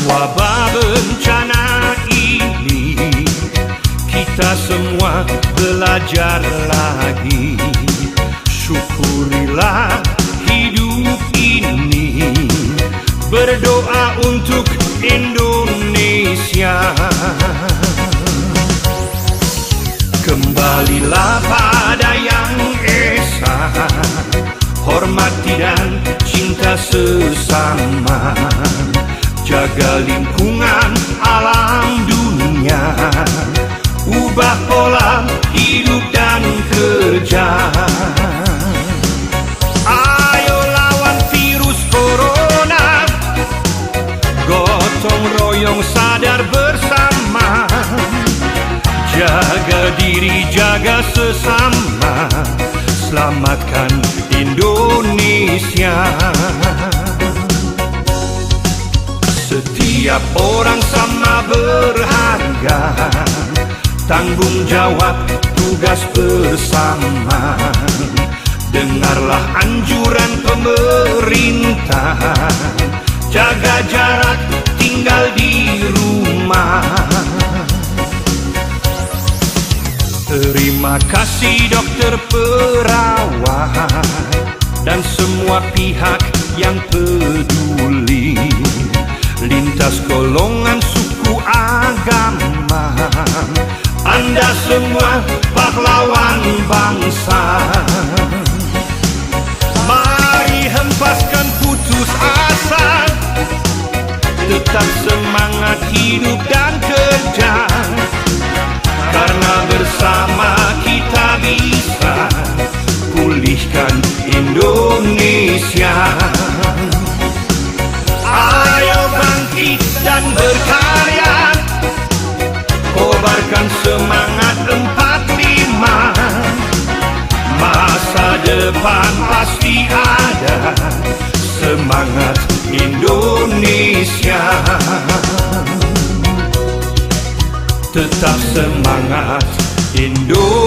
Wabah bencana ini kita semua belajar lagi. Syukurilah hidup ini, berdoa untuk Indonesia. Kembalilah pada yang esa, hormati dan cinta sesama. Jaga lingkungan alam dunia, ubah pola hidup dan kerja. Ayo lawan virus corona, gotong royong sadar bersama. Jaga diri, jaga sesama, selamatkan Indonesia. Setiap orang sama berharga, tanggung jawab tugas bersama. Dengarlah anjuran pemerintah, jaga jarak, tinggal di rumah. Terima kasih dokter, perawat, dan semua pihak yang peduli, lintas golongan, suku, agama. Anda semua pahlawan bangsa. Mari hempaskan putus asa, tetap semangat hidup dan kerja. Karena bersama kita bisa pulihkan Indonesia. Ayo bangkit dan berkarya, kobarkan semangat 45. Masa depan pasti ada, semangat Indonesia. Tetap semangat Indonesia.